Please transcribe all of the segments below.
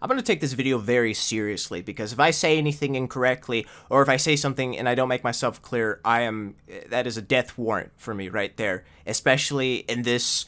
I'm going to take this video very seriously, because if I say anything incorrectly, or if I say something and I don't make myself clear, that is a death warrant for me right there, especially in this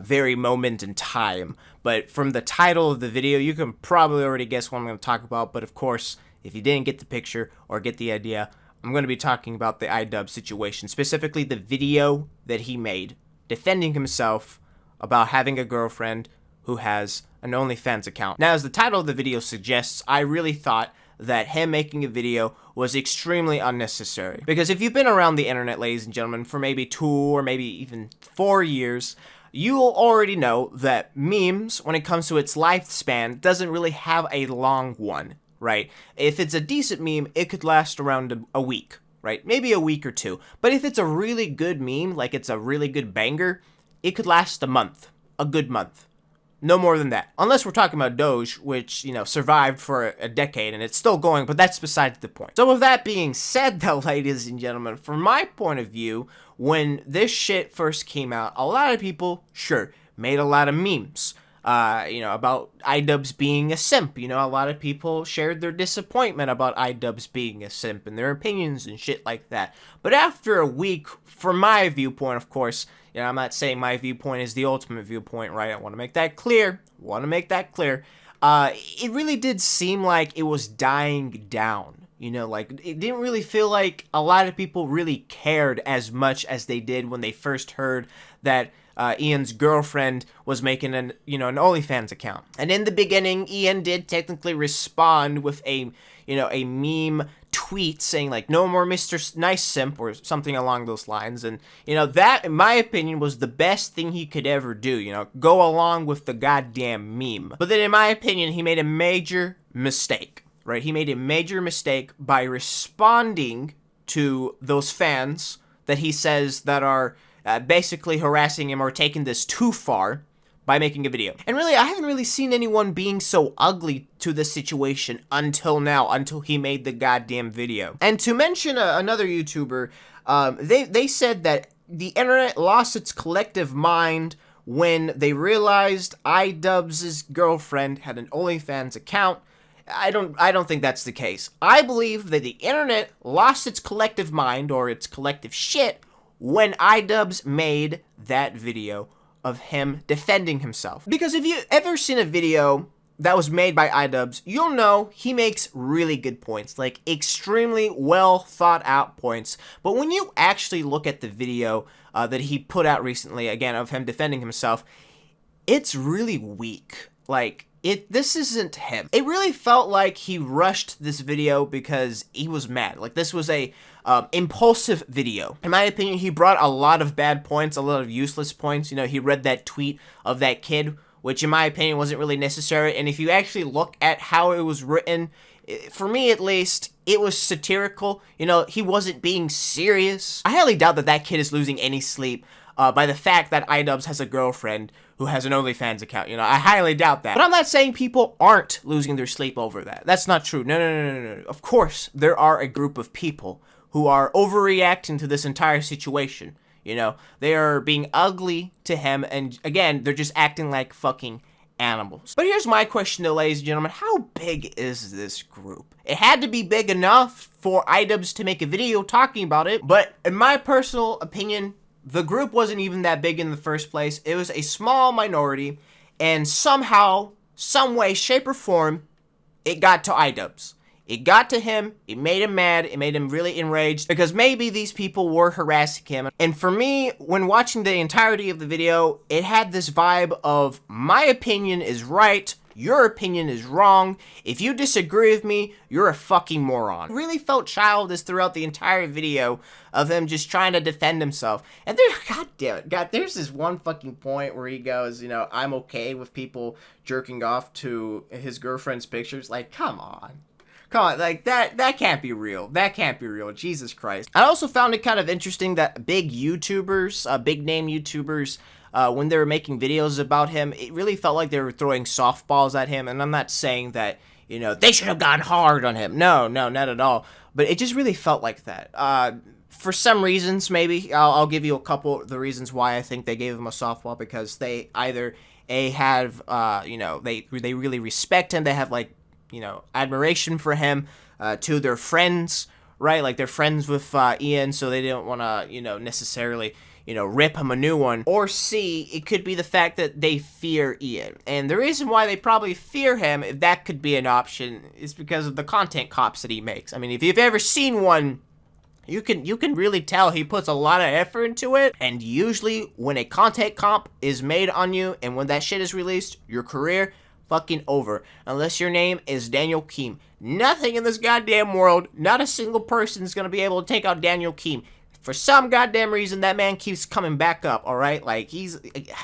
very moment in time. But from the title of the video, you can probably already guess what I'm going to talk about. But of course, if you didn't get the picture or get the idea, I'm going to be talking about the IDubbbz situation, specifically the video that he made defending himself about having a girlfriend who has an OnlyFans account. Now, as the title of the video suggests, I really thought that him making a video was extremely unnecessary. Because if you've been around the internet, ladies and gentlemen, for maybe 2 or maybe even 4 years, you'll already know that memes, when it comes to its lifespan, doesn't really have a long one, right? If it's a decent meme, it could last around a week, right? Maybe a week or 2. But if it's a really good meme, like it's a really good banger, it could last a month, a good month. No more than that. Unless we're talking about Doge, which, survived for a decade and it's still going, but that's besides the point. So with that being said, though, ladies and gentlemen, from my point of view, when this shit first came out, a lot of people, sure, made a lot of memes, about IDubbbz being a simp. A lot of people shared their disappointment about IDubbbz being a simp and their opinions and shit like that. But after a week, from my viewpoint, of course, I'm not saying my viewpoint is the ultimate viewpoint, right? I want to make that clear. It really did seem like it was dying down. It didn't really feel like a lot of people really cared as much as they did when they first heard that Ian's girlfriend was making an OnlyFans account. And in the beginning, Ian did technically respond with a meme tweet saying like, no more Mr. Nice Simp or something along those lines. And, that, in my opinion, was the best thing he could ever do, go along with the goddamn meme. But then, in my opinion, he made a major mistake, right? He made a major mistake by responding to those fans that he says that are basically harassing him or taking this too far by making a video. And really, I haven't really seen anyone being so ugly to this situation until now, until he made the goddamn video. And to mention another YouTuber, they said that the internet lost its collective mind when they realized IDubbbz's girlfriend had an OnlyFans account. I don't think that's the case. I believe that the internet lost its collective mind, or its collective shit, when IDubbbz made that video of him defending himself. Because if you've ever seen a video that was made by IDubbbz, you'll know he makes really good points, like extremely well thought out points. But when you actually look at the video that he put out recently, again, of him defending himself, it's really weak. This isn't him. It really felt like he rushed this video because he was mad. Like, this was a impulsive video. In my opinion, he brought a lot of bad points, a lot of useless points. He read that tweet of that kid, which in my opinion wasn't really necessary. And if you actually look at how it was written, for me at least, it was satirical. He wasn't being serious. I highly doubt that that kid is losing any sleep by the fact that IDubbbz has a girlfriend who has an OnlyFans account. I highly doubt that. But I'm not saying people aren't losing their sleep over that. That's not true. No. Of course, there are a group of people who are overreacting to this entire situation. They are being ugly to him, and again, they're just acting like fucking animals. But here's my question though, ladies and gentlemen. How big is this group? It had to be big enough for IDubbbz to make a video talking about it, but in my personal opinion, the group wasn't even that big in the first place. It was a small minority, and somehow, some way, shape, or form, it got to IDubbbz. It got to him, it made him mad, it made him really enraged, because maybe these people were harassing him. And for me, when watching the entirety of the video, it had this vibe of, my opinion is right, your opinion is wrong. If you disagree with me, you're a fucking moron. It really felt childish throughout the entire video of him just trying to defend himself. And there's this one fucking point where he goes, I'm okay with people jerking off to his girlfriend's pictures. Like, come on, like, that can't be real. That can't be real. Jesus Christ. I also found it kind of interesting that big YouTubers, big name YouTubers, when they were making videos about him, it really felt like they were throwing softballs at him. And I'm not saying that, they should have gone hard on him. No, not at all. But it just really felt like that. For some reasons, maybe, I'll give you a couple of the reasons why I think they gave him a softball, because they either they have, they really respect him. They have, like, admiration for him, to their friends, right? Like, they're friends with Ian, so they don't want to, necessarily, rip him a new one. Or C, it could be the fact that they fear Ian. And the reason why they probably fear him, if that could be an option, is because of the content cops that he makes. I mean, if you've ever seen one, you can really tell he puts a lot of effort into it. And usually when a content comp is made on you and when that shit is released, your career fucking over. Unless your name is Daniel Keem. Nothing in this goddamn world, not a single person is gonna be able to take out Daniel Keem. For some goddamn reason, that man keeps coming back up, alright? Like,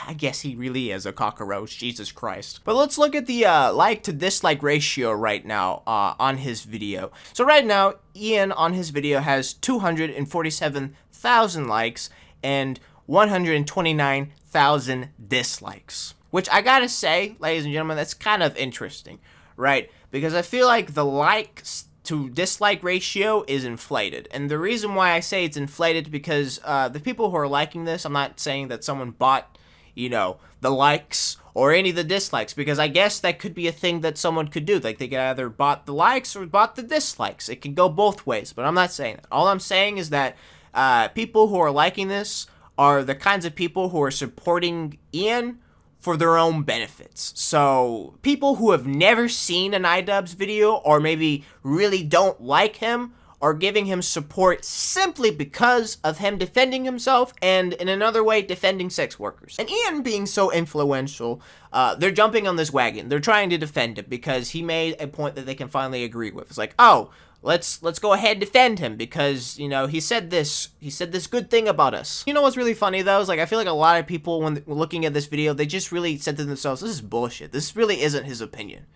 I guess he really is a cockroach, Jesus Christ. But let's look at the like to dislike ratio right now on his video. So right now, Ian on his video has 247,000 likes and 129,000 dislikes. Which I gotta say, ladies and gentlemen, that's kind of interesting, right? Because I feel like the likes to dislike ratio is inflated. And the reason why I say it's inflated because the people who are liking this, I'm not saying that someone bought, the likes or any of the dislikes, because I guess that could be a thing that someone could do. Like, they could either bought the likes or bought the dislikes. It can go both ways, but I'm not saying that. All I'm saying is that people who are liking this are the kinds of people who are supporting Ian for their own benefits. So people who have never seen an IDubbbz video or maybe really don't like him are giving him support simply because of him defending himself and in another way defending sex workers. And Ian being so influential, they're jumping on this wagon. They're trying to defend him because he made a point that they can finally agree with. It's like, oh, let's go ahead and defend him because, he said this good thing about us. You know what's really funny though is, like, I feel like a lot of people when looking at this video, they just really said to themselves, this is bullshit. This really isn't his opinion,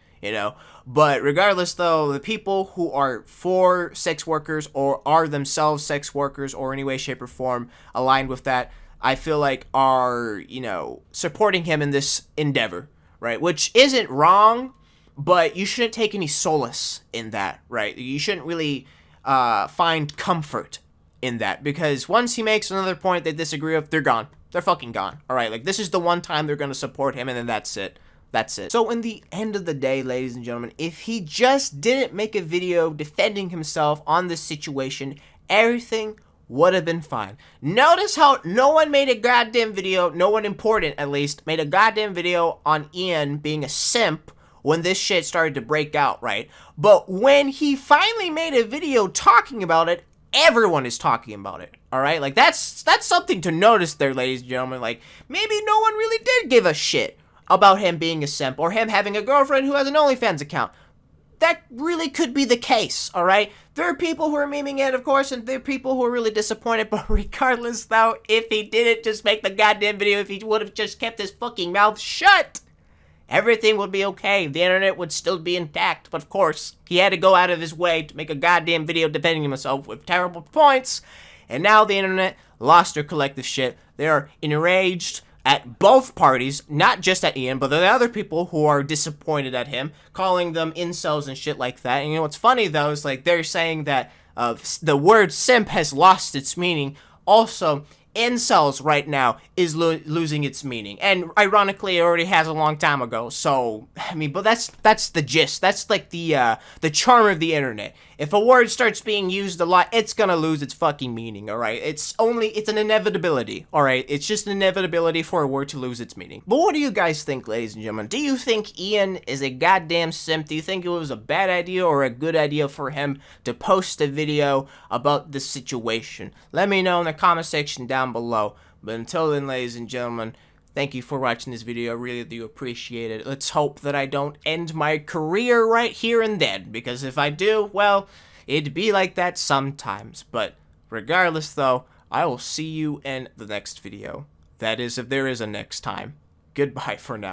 But regardless though, the people who are for sex workers or are themselves sex workers or any way, shape, or form aligned with that, I feel like are, supporting him in this endeavor, right? Which isn't wrong, but you shouldn't take any solace in that, right? You shouldn't really find comfort in that, because once he makes another point they disagree with, they're gone. They're fucking gone, all right? Like, this is the one time they're going to support him, and then that's it. That's it. So in the end of the day, ladies and gentlemen, if he just didn't make a video defending himself on this situation, everything would have been fine. Notice how no one made a goddamn video, no one important at least, made a goddamn video on Ian being a simp when this shit started to break out, right? But when he finally made a video talking about it, everyone is talking about it, all right? Like, that's something to notice there, ladies and gentlemen. Like, maybe no one really did give a shit about him being a simp or him having a girlfriend who has an OnlyFans account. That really could be the case, all right? There are people who are memeing it, of course, and there are people who are really disappointed, but regardless, though, if he didn't just make the goddamn video, if he would have just kept his fucking mouth shut, everything would be okay. The internet would still be intact. But of course, he had to go out of his way to make a goddamn video defending himself with terrible points. And now the internet lost their collective shit. They are enraged at both parties, not just at Ian, but the other people who are disappointed at him, calling them incels and shit like that. And what's funny though is, like, they're saying that the word simp has lost its meaning. Also, incels right now is losing its meaning, and ironically it already has a long time ago. So I mean, but that's the gist. That's like the charm of the internet. If a word starts being used a lot, it's gonna lose its fucking meaning, all right? It's an inevitability, all right? It's just an inevitability for a word to lose its meaning. But what do you guys think, ladies and gentlemen? Do you think Ian is a goddamn simp? Do you think it was a bad idea or a good idea for him to post a video about this situation? Let me know in the comment section down below. But until then, ladies and gentlemen, thank you for watching this video. I really do appreciate it. Let's hope that I don't end my career right here and then, because if I do, well, it'd be like that sometimes. But regardless though, I will see you in the next video. That is, if there is a next time. Goodbye for now.